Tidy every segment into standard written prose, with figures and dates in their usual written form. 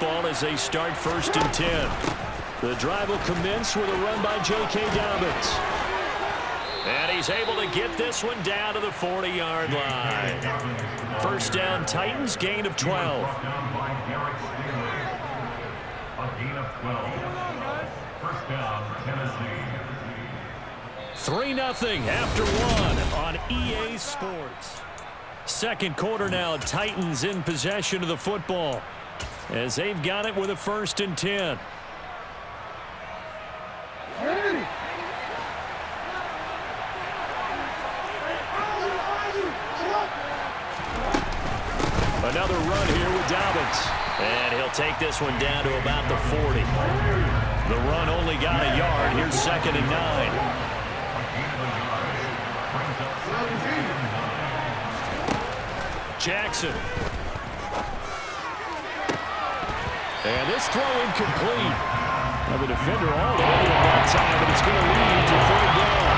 football as they start 1st and 10. The drive will commence with a run by J.K. Dobbins. And he's able to get this one down to the 40-yard line. 1st down, Titans, gain of 12. A gain of 12. 1st down, Tennessee. 3-0 after 1 on EA Sports. 2nd quarter now, Titans in possession of the football as they've got it with a 1st and 10. Another run here with Dobbins. And he'll take this one down to about the 40. The run only got a yard. Here's 2nd and 9. Jackson. And this throw incomplete. Now the defender all over him that time, but it's going to lead to 3rd down.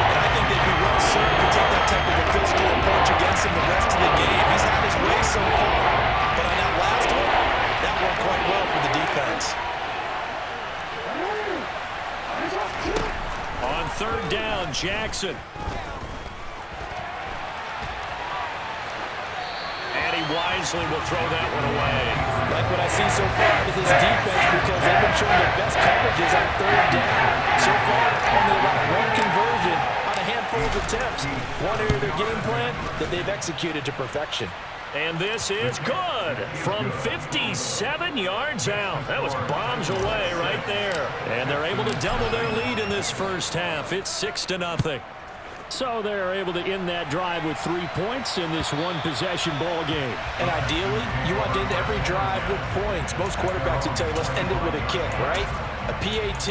And I think they'd be well served to take that type of a physical approach against him the rest of the game. He's had his way so far, but on that last one, that worked quite well for the defense. On 3rd down, Jackson. And he wisely will throw that one away. Like what I see so far out of this defense, because they've been showing their best coverages on 3rd down. So far, only about 1 conversion on a handful of attempts. One area of their game plan that they've executed to perfection. And this is good from 57 yards out. That was bombs away right there. And they're able to double their lead in this 1st half. It's 6-0. So they're able to end that drive with 3 points in this one-possession ball game. And ideally, you want to end every drive with points. Most quarterbacks would tell you, let's end it with a kick, right? A PAT,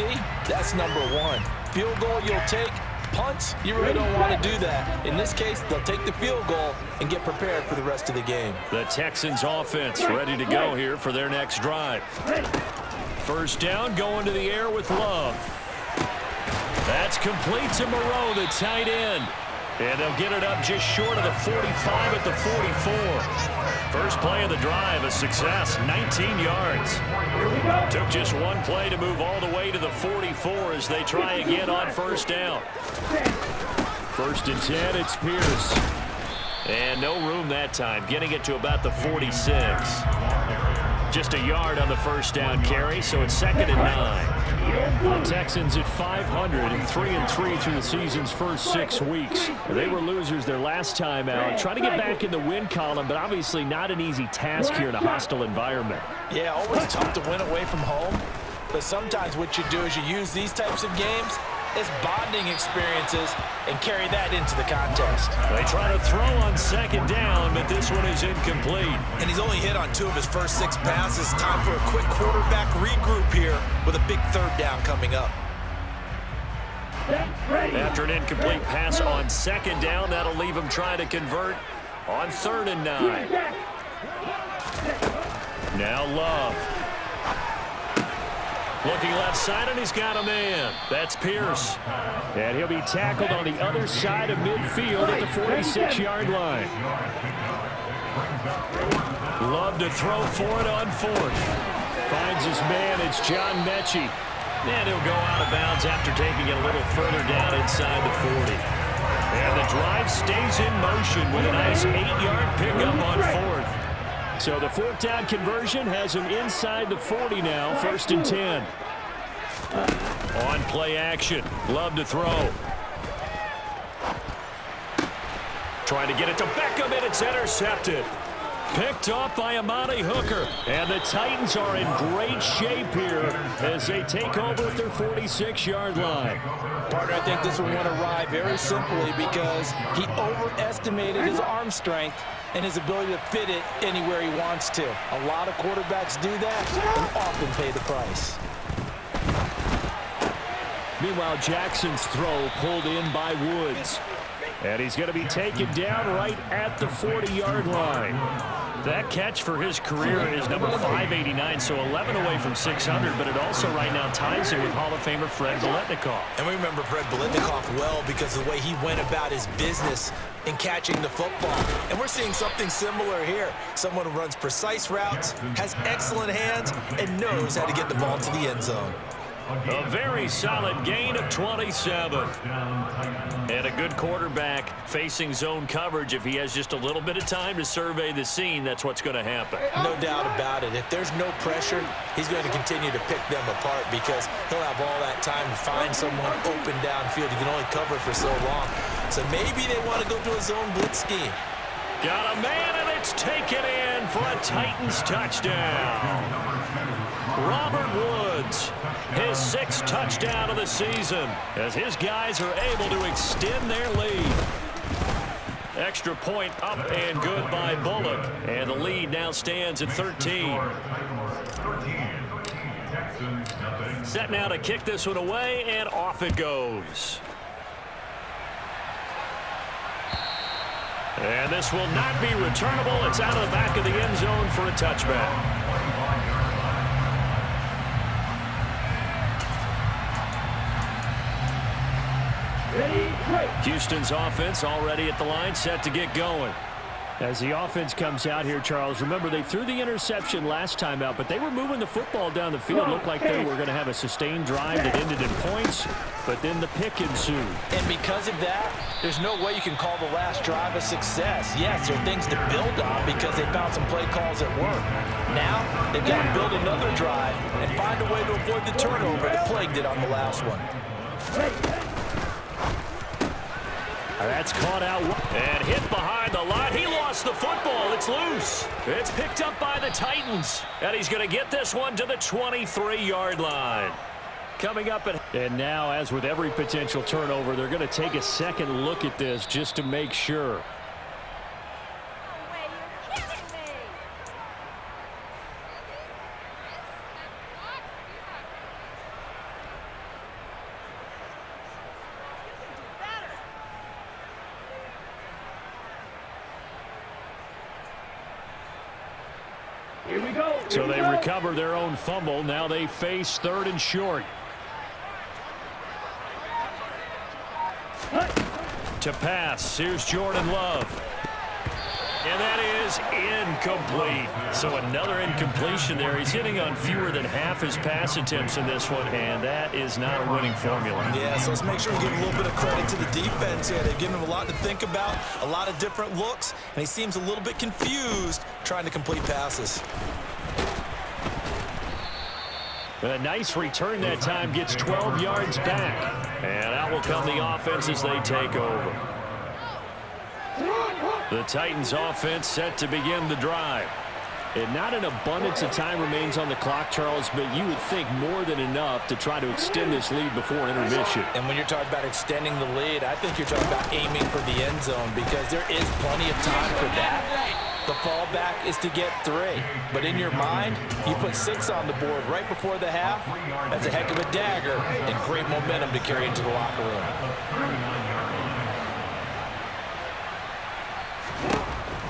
that's number 1. Field goal you'll take. Punts, you really don't want to do that. In this case, they'll take the field goal and get prepared for the rest of the game. The Texans offense ready to go here for their next drive. 1st down, going to the air with Love. That's complete to Moreau, the tight end. And they'll get it up just short of the 45 at the 44. First play of the drive, a success, 19 yards. Took just one play to move all the way to the 44 as they try again on 1st down. 1st and 10, it's Pierce. And no room that time, getting it to about the 46. Just a yard on the 1st down carry, so it's 2nd and 9. The Texans at 500 and 3-3 through the season's first 6 weeks. They were losers their last time out. Trying to get back in the win column, but obviously not an easy task here in a hostile environment. Yeah, always tough to win away from home. But sometimes what you do is you use these types of games as bonding experiences and carry that into the contest. They try to throw on 2nd down, but this one is incomplete. And he's only hit on 2 of his first 6 passes. Time for a quick quarterback regroup here with a big 3rd down coming up. After an incomplete pass on 2nd down, that'll leave him trying to convert on 3rd and 9. Now Love. Looking left side, and he's got a man. That's Pierce. And he'll be tackled on the other side of midfield at the 46-yard line. Love to throw for it on 4th. Finds his man. It's John Mechie. And he'll go out of bounds after taking it a little further down inside the 40. And the drive stays in motion with a nice 8-yard pickup on 4th. So the 4th down conversion has him inside the 40 now, 1st and 10. On play action, Love to throw. Trying to get it to Beckham, and it's intercepted. Picked off by Amani Hooker. And the Titans are in great shape here as they take over at their 46-yard line. Partner, I think this one went awry very simply because he overestimated his arm strength and his ability to fit it anywhere he wants to. A lot of quarterbacks do that and often pay the price. Meanwhile, Jackson's throw pulled in by Woods. And he's going to be taken down right at the 40-yard line. That catch for his career is number 589, so 11 away from 600, but it also right now ties him with Hall of Famer Fred Biletnikoff. And we remember Fred Biletnikoff well because of the way he went about his business in catching the football. And we're seeing something similar here. Someone who runs precise routes, has excellent hands, and knows how to get the ball to the end zone. A very solid gain of 27. And a good quarterback facing zone coverage. If he has just a little bit of time to survey the scene, that's what's going to happen. No doubt about it. If there's no pressure, he's going to continue to pick them apart because he'll have all that time to find someone open downfield. He can only cover for so long. So maybe they want to go to a zone blitz scheme. Got a man, and it's taken in for a Titans touchdown. Robert Woods, his 6th touchdown of the season, as his guys are able to extend their lead. Extra point up and good by Bullock, and the lead now stands at 13. Set now to kick this one away, and off it goes. And this will not be returnable. It's out of the back of the end zone for a touchback. Houston's offense already at the line, set to get going. As the offense comes out here, Charles, remember they threw the interception last time out, but they were moving the football down the field. Looked like they were going to have a sustained drive that ended in points, but then the pick ensued. And because of that, there's no way you can call the last drive a success. Yes, there are things to build on because they found some play calls that work. Now, they've got to build another drive and find a way to avoid the turnover that plagued it on the last one. That's caught out and hit behind the line. He lost the football. It's loose. It's picked up by the Titans, and he's going to get this one to the 23-yard line. Coming up, and now, as with every potential turnover, they're going to take a second look at this just to make sure. So they recover their own fumble. Now they face 3rd and short. To pass, here's Jordan Love. And that is incomplete. So another incompletion there. He's hitting on fewer than half his pass attempts in this one, and that is not a winning formula. Yeah, so let's make sure we give a little bit of credit to the defense here. They've given him a lot to think about, a lot of different looks, and he seems a little bit confused trying to complete passes. A nice return that time, gets 12 yards back. And out will come the offense as they take over. The Titans offense set to begin the drive. And not an abundance of time remains on the clock, Charles, but you would think more than enough to try to extend this lead before intermission. And when you're talking about extending the lead, I think you're talking about aiming for the end zone because there is plenty of time for that. The fallback is to get 3. But in your mind, you put 6 on the board right before the half. That's a heck of a dagger and great momentum to carry into the locker room.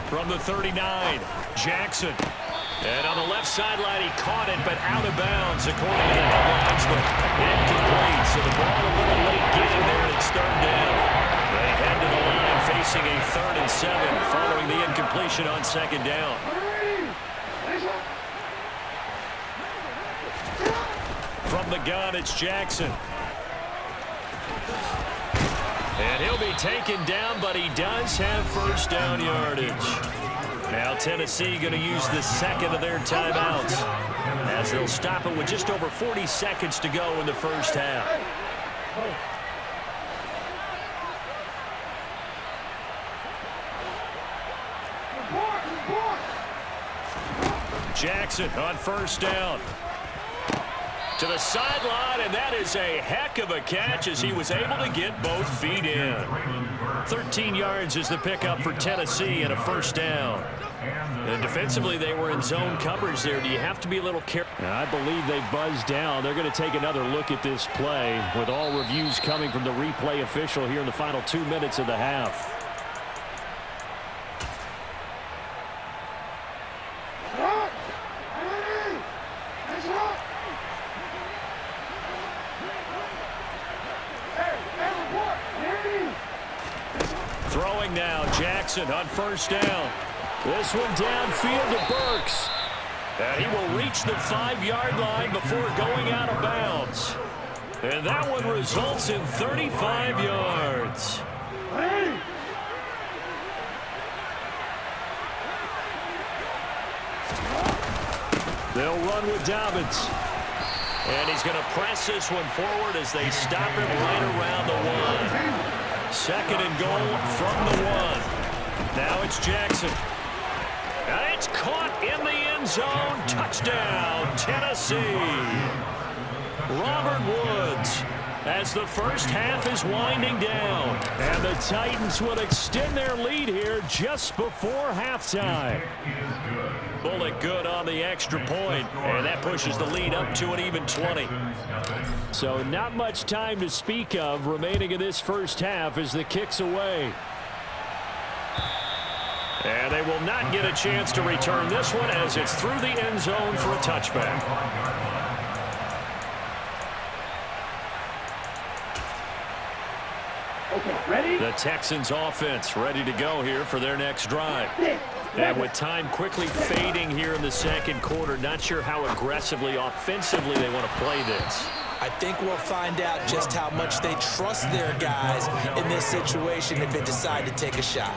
From the 39, Jackson. And on the left sideline, he caught it, but out of bounds, according to the headlines. But incomplete, so the ball a little late getting there, and it's 3rd down. They head to the line facing a 3rd and 7 following the incompletion on 2nd down. From the gun, it's Jackson. And he'll be taken down, but he does have 1st down yardage. Now Tennessee going to use the 2nd of their timeouts as they'll stop it with just over 40 seconds to go in the 1st half. Jackson on 1st down. To the sideline, and that is a heck of a catch as he was able to get both feet in. 13 yards is the pickup for Tennessee and a 1st down. And defensively, they were in zone coverage there. Do you have to be a little careful? I believe they buzzed down. They're going to take another look at this play with all reviews coming from the replay official here in the final 2 minutes of the half. Jackson on first down. This one downfield to Burks. And he will reach the 5-yard line before going out of bounds. And that one results in 35 yards. They'll run with Dobbins. And he's going to press this one forward as they stop him right around the 1. Second and goal from the 1. Now it's Jackson. And it's caught in the end zone. Touchdown, Tennessee. Robert Woods as the first half is winding down. And the Titans will extend their lead here just before halftime. Bullock good on the extra point, and that pushes the lead up to an even 20. So not much time to speak of remaining in this first half as the kick's away. And they will not get a chance to return this one as it's through the end zone for a touchback. Okay, ready? The Texans offense ready to go here for their next drive. And with time quickly fading here in the second quarter, not sure how aggressively, offensively they want to play this. I think we'll find out just how much they trust their guys in this situation if they decide to take a shot.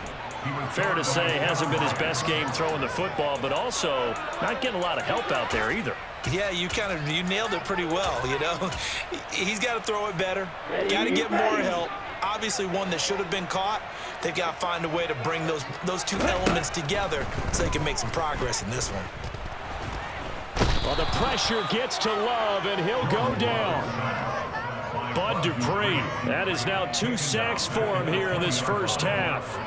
Fair to say, hasn't been his best game throwing the football, but also not getting a lot of help out there either. Yeah, you nailed it pretty well, you know. He's got to throw it better. Got to get more help. Obviously one that should have been caught. They've got to find a way to bring those two elements together so they can make some progress in this one. Well, the pressure gets to Love, and he'll go down. Bud Dupree, that is now 2 sacks for him here in this first half.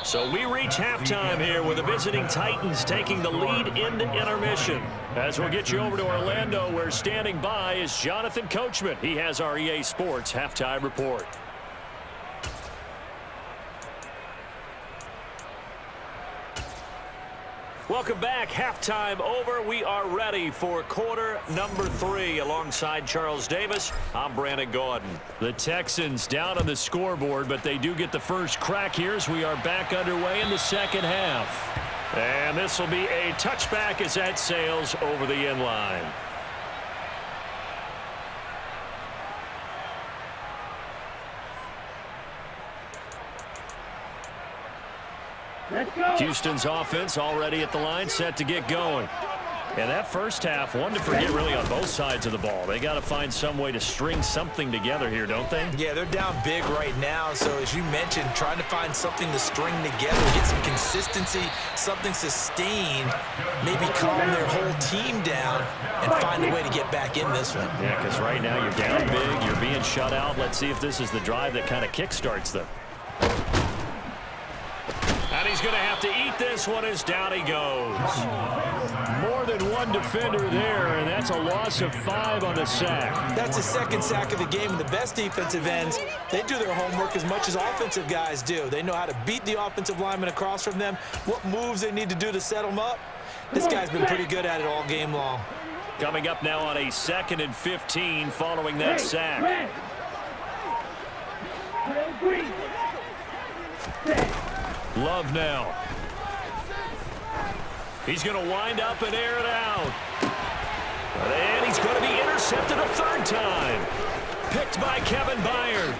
So we reach halftime here with the visiting Titans taking the lead into intermission. As we'll get you over to Orlando, where standing by is Jonathan Coachman. He has our EA Sports halftime report. Welcome back. Halftime over. We are ready for quarter number 3. Alongside Charles Davis, I'm Brandon Gaudin. The Texans down on the scoreboard, but they do get the first crack here as we are back underway in the second half. And this will be a touchback as that sails over the end line. Houston's offense already at the line, set to get going. And that first half, one to forget really on both sides of the ball. They got to find some way to string something together here, don't they? Yeah, they're down big right now. So as you mentioned, trying to find something to string together, get some consistency, something sustained, maybe calm their whole team down and find a way to get back in this one. Yeah, because right now you're down big, you're being shut out. Let's see if this is the drive that kind of kickstarts them. And he's going to have to eat this one as down he goes. More than one defender there, and that's a loss of 5 on the sack. That's the second sack of the game, and the best defensive ends, they do their homework as much as offensive guys do. They know how to beat the offensive lineman across from them, what moves they need to do to set them up. This guy's been pretty good at it all game long. Coming up now on a 2nd and 15 following that sack. Love now. He's going to wind up and air it out. And he's going to be intercepted a 3rd time. Picked by Kevin Byard.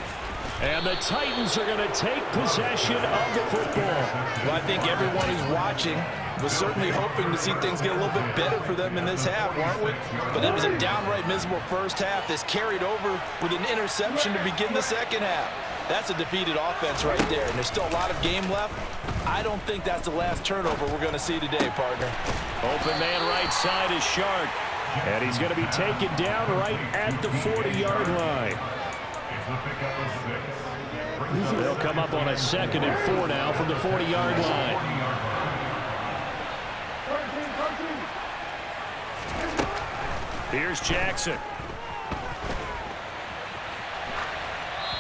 And the Titans are going to take possession of the football. Well, I think everyone who's watching was certainly hoping to see things get a little bit better for them in this half, weren't we? But it was a downright miserable first half that's carried over with an interception to begin the second half. That's a defeated offense right there, and there's still a lot of game left. I don't think that's the last turnover we're going to see today, partner. Open man right side is Shark, and he's going to be taken down right at the 40-yard line. They'll come up on a 2nd and 4 now from the 40-yard line. Here's Jackson.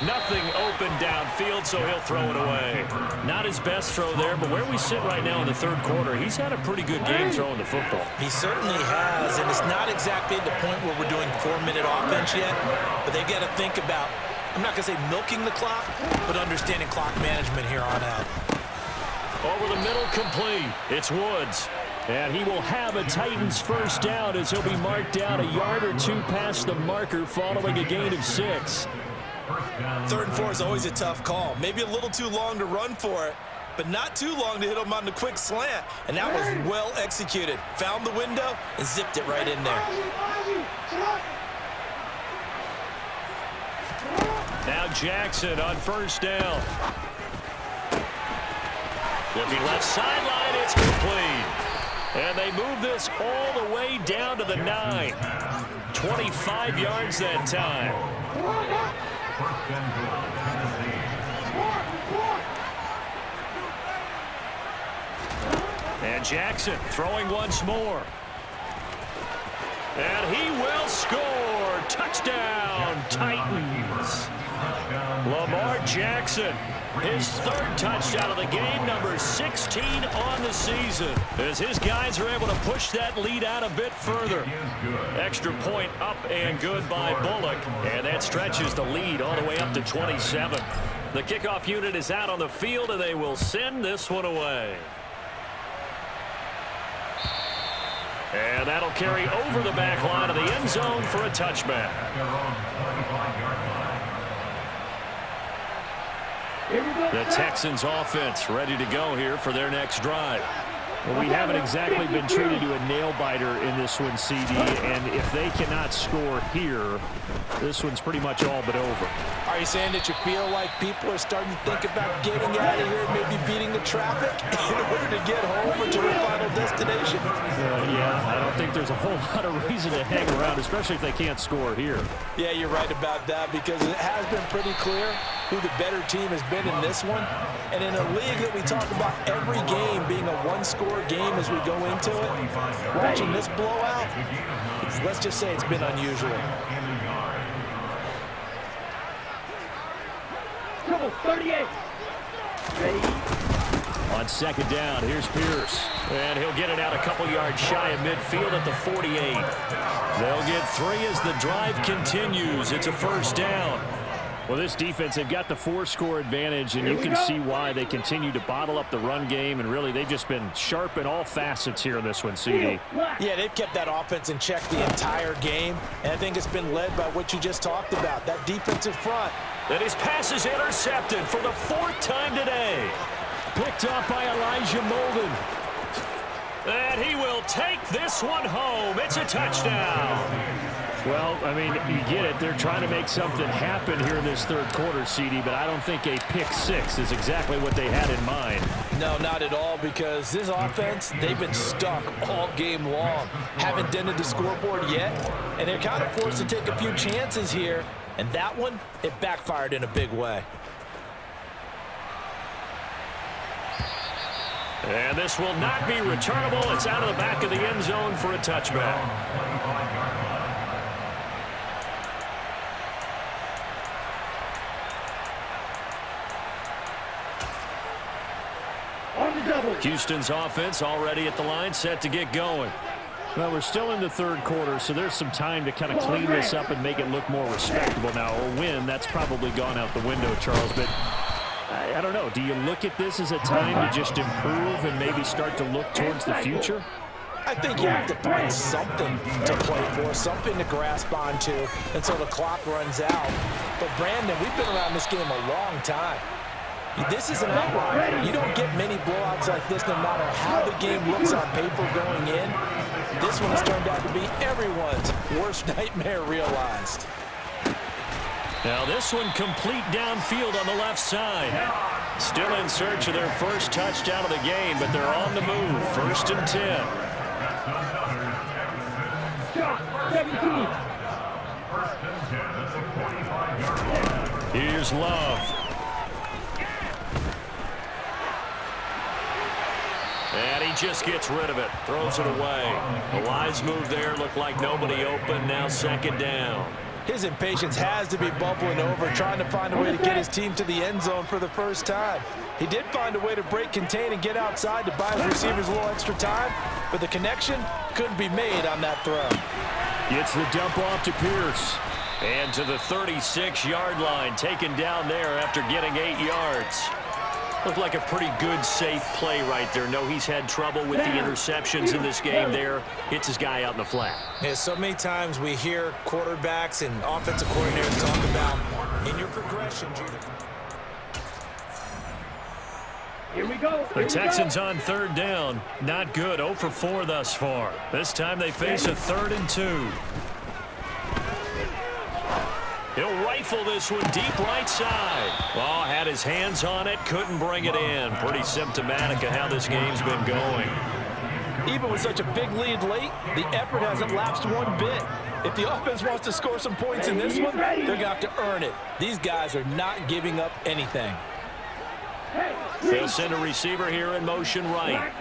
Nothing open downfield, so he'll throw it away. Not his best throw there, but where we sit right now in the 3rd quarter, he's had a pretty good game throwing the football. He certainly has, and it's not exactly at the point where we're doing 4-minute offense yet, but they've got to think about, I'm not going to say milking the clock, but understanding clock management here on out. Over the middle, complete. It's Woods. And he will have a Titans first down as he'll be marked down a yard or two past the marker following a gain of 6. 3rd and 4 is always a tough call. Maybe a little too long to run for it, but not too long to hit him on the quick slant. And that was well executed. Found the window and zipped it right in there. Now Jackson on first down. Looking left sideline, it's complete. And they move this all the way down to the 9. 25 yards that time. And Jackson throwing once more. And he will score. Touchdown, Titans. Lamar Jackson, his 3rd touchdown of the game, number 16 on the season, as his guys are able to push that lead out a bit further. Extra point up and good by Bullock, and that stretches the lead all the way up to 27. The kickoff unit is out on the field, and they will send this one away. And that'll carry over the back line of the end zone for a touchback. The Texans offense ready to go here for their next drive. Well, we haven't exactly been treated to a nail-biter in this one, CD, and if they cannot score here, this one's pretty much all but over. Are you saying that you feel like people are starting to think about getting out of here and maybe beating the traffic in order to get home or to their final destination? Yeah, I don't think there's a whole lot of reason to hang around, especially if they can't score here. Yeah, you're right about that, because it has been pretty clear who the better team has been in this one. And in a league that we talk about every game being a one-score game as we go into it, watching this blowout, let's just say it's been unusual. Trouble 38. On 2nd down, here's Pierce. And he'll get it out a couple yards shy of midfield at the 48. They'll get 3 as the drive continues. It's a first down. Well, this defense, they've got the 4-score advantage, and you can see why they continue to bottle up the run game, and really they've just been sharp in all facets here in this one, CD. Yeah, they've kept that offense in check the entire game, and I think it's been led by what you just talked about, that defensive front. And his pass is intercepted for the 4th time today. Picked up by Elijah Molden. And he will take this one home. It's a touchdown. Well, I mean, you get it. They're trying to make something happen here in this 3rd quarter, CD, but I don't think a pick-6 is exactly what they had in mind. No, not at all, because this offense, they've been stuck all game long. Haven't dented the scoreboard yet, and they're kind of forced to take a few chances here, and that one, it backfired in a big way. And this will not be returnable. It's out of the back of the end zone for a touchback. Houston's offense already at the line, set to get going. Well, we're still in the 3rd quarter, so there's some time to kind of clean this up and make it look more respectable. Now, a win, that's probably gone out the window, Charles, but I don't know. Do you look at this as a time to just improve and maybe start to look towards the future? I think you have to find something to play for, something to grasp onto until the clock runs out. But, Brandon, we've been around this game a long time. This is an outlier. You don't get many blowouts like this no matter how the game looks on paper going in. This one has turned out to be everyone's worst nightmare realized. Now this one complete downfield on the left side. Still in search of their first touchdown of the game, but they're on the move. 1st and 10. Here's Love. And he just gets rid of it. Throws it away. The wise move there. Looked like nobody open. Now 2nd down. His impatience has to be bubbling over, trying to find a way to get his team to the end zone for the first time. He did find a way to break contain and get outside to buy his receivers a little extra time, but the connection couldn't be made on that throw. Gets the dump off to Pierce. And to the 36-yard line, taken down there after getting 8 yards. Looked like a pretty good, safe play right there. No, he's had trouble with the interceptions in this game there. Hits his guy out in the flat. Yeah, so many times we hear quarterbacks and offensive coordinators talk about in your progression, Judah. Here we go. The Texans on third down. Not good. 0 for 4 thus far. This time they face a 3rd and 2. He'll rifle this one deep right side. Oh, had his hands on it. Couldn't bring it in. Pretty symptomatic of how this game's been going. Even with such a big lead late, the effort hasn't lapsed one bit. If the offense wants to score some points in this one, they're going to have to earn it. These guys are not giving up anything. They'll send a receiver here in motion right.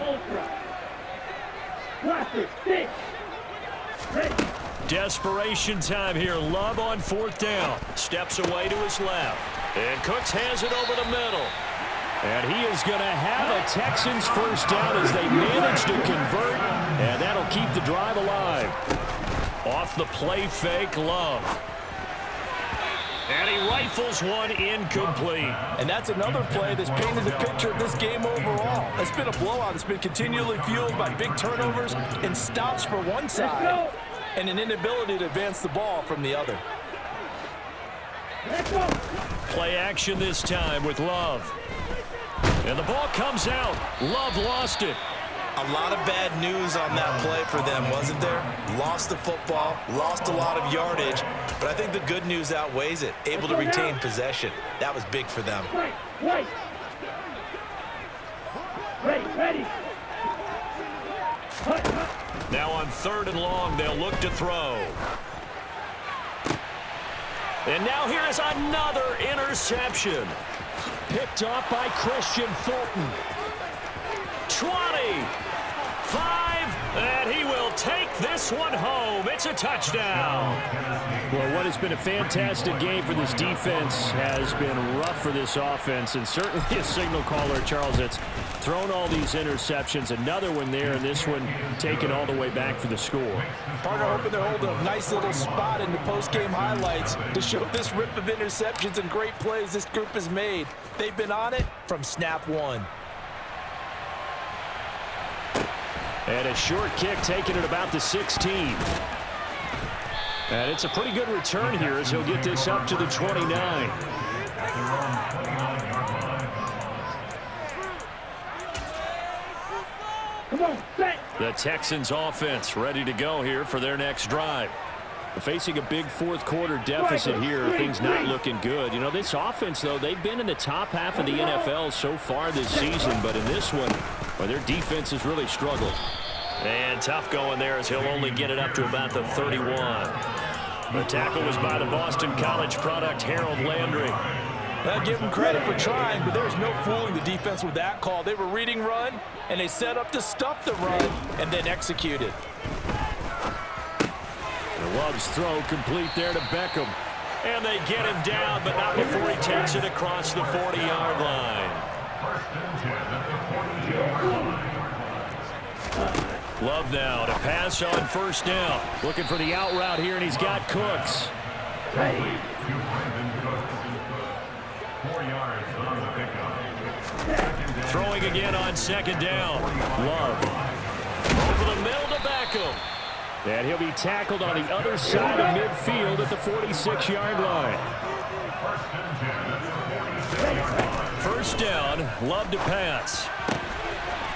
Desperation time here. Love on 4th down. Steps away to his left. And Cooks has it over the middle. And he is going to have a Texans first down as they manage to convert. And that'll keep the drive alive. Off the play fake, Love. And he rifles one incomplete. And that's another play that's painted the picture of this game overall. It's been a blowout. It's been continually fueled by big turnovers and stops for one side and an inability to advance the ball from the other. Play action this time with Love. And the ball comes out. Love lost it. A lot of bad news on that play for them, wasn't there? Lost the football, lost a lot of yardage, but I think the good news outweighs it. Able to retain possession. That was big for them. Ready. Now on 3rd and long, they'll look to throw. And now here is another interception. Picked off by Christian Fulton. 20, 5, and he will take this one home. It's a touchdown. Well, what has been a fantastic game for this defense has been rough for this offense, and certainly a signal caller, Charles, that's thrown all these interceptions. Another one there, and this one taken all the way back for the score. Partner hoping to hold a nice little spot in the post-game highlights to show this rip of interceptions and great plays this group has made. They've been on it from snap one. And a short kick taken at about the 16. And it's a pretty good return here as he'll get this up to the 29. The Texans offense ready to go here for their next drive. Facing a big 4th quarter deficit here, things not looking good. You know, this offense, though, they've been in the top half of the NFL so far this season, but in this one, well, their defense has really struggled. And tough going there as he'll only get it up to about the 31. The tackle was by the Boston College product, Harold Landry. I'll give them credit for trying, but there's no fooling the defense with that call. They were reading run, and they set up to stuff the run, and then executed. Love's throw complete there to Beckham. And they get him down, but not before he takes it across the 40-yard line. Love now to pass on 1st down. Looking for the out route here, and he's got Cooks. 4 yards on the pickup. Throwing again on 2nd down. Love. Over the middle to Beckham. And he'll be tackled on the other side of midfield at the 46-yard line. 1st down, Love to pass.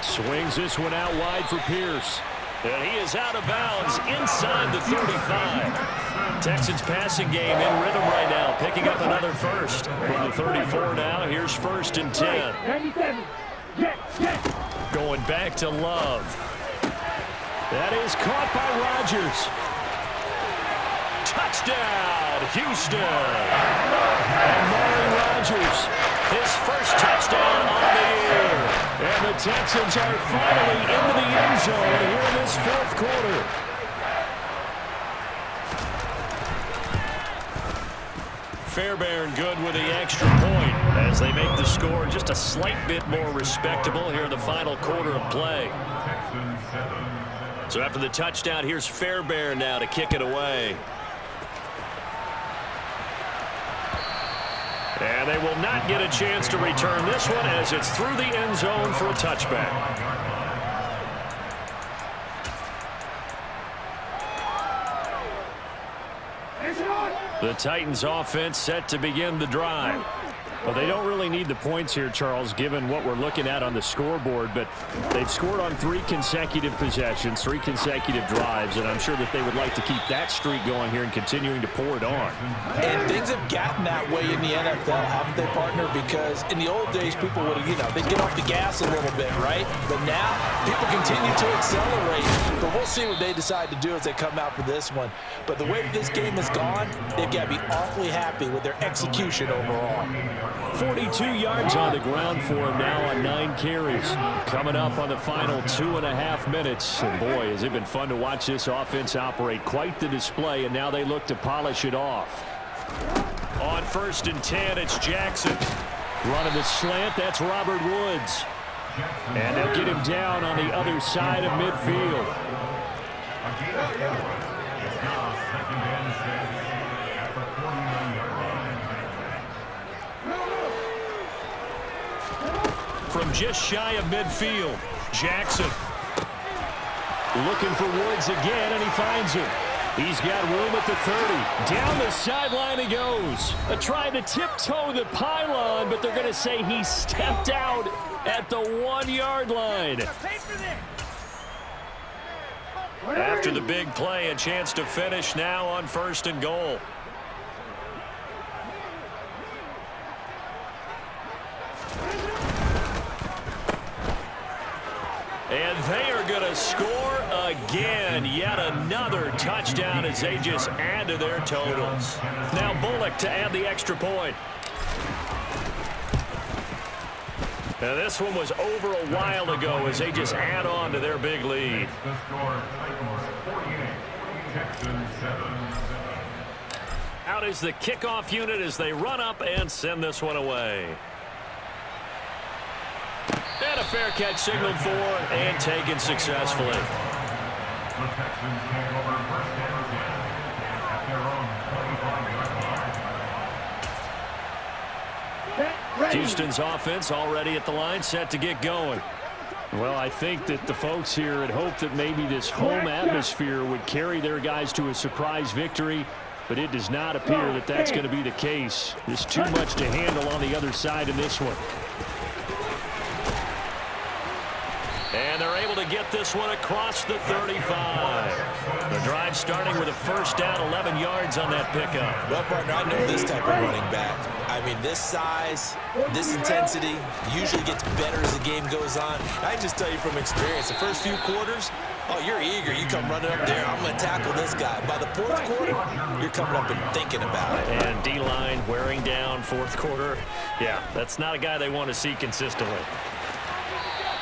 Swings this one out wide for Pierce. And he is out of bounds inside the 35. Texans passing game in rhythm right now, picking up another first. From the 34 now, here's 1st and 10. Going back to Love. That is caught by Rodgers. Touchdown, Houston. And Mari Rodgers, his first touchdown on the year. And the Texans are finally into the end zone here in this 4th quarter. Fairbairn good with the extra point as they make the score just a slight bit more respectable here in the final quarter of play. So after the touchdown, here's Fairbairn now to kick it away. And they will not get a chance to return this one as it's through the end zone for a touchback. The Titans offense set to begin the drive. Well, they don't really need the points here, Charles, given what we're looking at on the scoreboard, but they've scored on 3 consecutive possessions, 3 consecutive drives, and I'm sure that they would like to keep that streak going here and continuing to pour it on. And things have gotten that way in the NFL, haven't they, partner? Because in the old days, people would, they'd get off the gas a little bit, right? But now, people continue to accelerate. But we'll see what they decide to do as they come out for this one. But the way this game has gone, they've got to be awfully happy with their execution overall. 42 yards on the ground for him now on 9 carries. Coming up on the final 2.5 minutes. And boy, has it been fun to watch this offense operate. Quite the display, and now they look to polish it off. On 1st and 10, it's Jackson. Running the slant, that's Robert Woods. And they'll get him down on the other side of midfield. From just shy of midfield, Jackson looking for Woods again, and he finds him. He's got room at the 30. Down the sideline he goes. Trying to tiptoe the pylon, but they're going to say he stepped out at the 1-yard line. After the big play, a chance to finish now on 1st and goal. And they are going to score again. Yet another touchdown as they just add to their totals. Now Bullock to add the extra point. Now this one was over a while ago as they just add on to their big lead. The score, Titans 48, Texans 7. Out is the kickoff unit as they run up and send this one away. And a fair catch signaled for and taken successfully. The Texans take over 1st and 10 at their own 25-yard line. Houston's offense already at the line, set to get going. Well, I think that the folks here had hoped that maybe this home atmosphere would carry their guys to a surprise victory, but it does not appear that that's going to be the case. There's too much to handle on the other side in this one. And they're able to get this one across the 35. The drive starting with a 1st down, 11 yards on that pickup. Well, partner, I know this type of running back. I mean, this size, this intensity usually gets better as the game goes on. I just tell you from experience, the first few quarters, oh, you're eager. You come running up there, I'm going to tackle this guy. By the 4th quarter, you're coming up and thinking about it. And D-line wearing down 4th quarter. Yeah, that's not a guy they want to see consistently.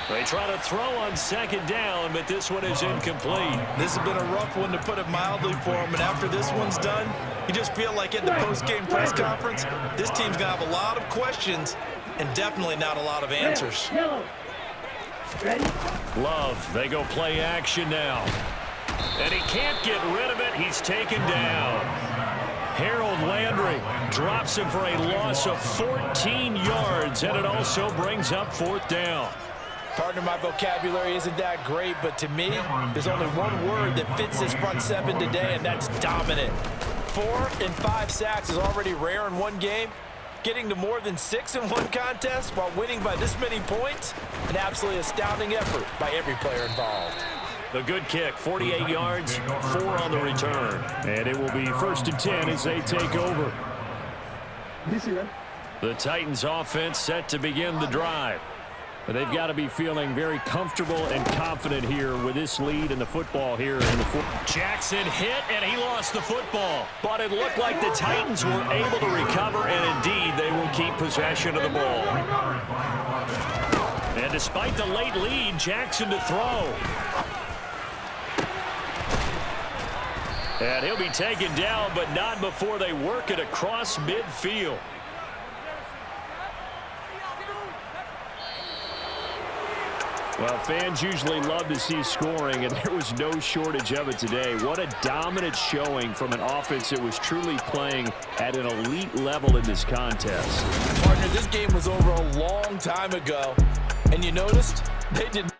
They try to throw on 2nd down, but this one is incomplete. This has been a rough one, to put it mildly, for him. And after this one's done, you just feel like at the post-game press conference, this team's going to have a lot of questions and definitely not a lot of answers. Love, they go play action now. And he can't get rid of it. He's taken down. Harold Landry drops him for a loss of 14 yards, and it also brings up 4th down. Partner, my vocabulary isn't that great, but to me, there's only one word that fits this front 7 today, and that's dominant. 4 and 5 sacks is already rare in one game. Getting to more than 6 in one contest while winning by this many points, an absolutely astounding effort by every player involved. The good kick, 48 yards, 4 on the return. And it will be 1st and 10 as they take over. The Titans offense set to begin the drive. But they've got to be feeling very comfortable and confident here with this lead in the football here in the fourth. Jackson hit, and he lost the football. But it looked like the Titans were able to recover, and indeed, they will keep possession of the ball. And despite the late lead, Jackson to throw. And he'll be taken down, but not before they work it across midfield. Well, fans usually love to see scoring, and there was no shortage of it today. What a dominant showing from an offense that was truly playing at an elite level in this contest. Partner, this game was over a long time ago, and you noticed they did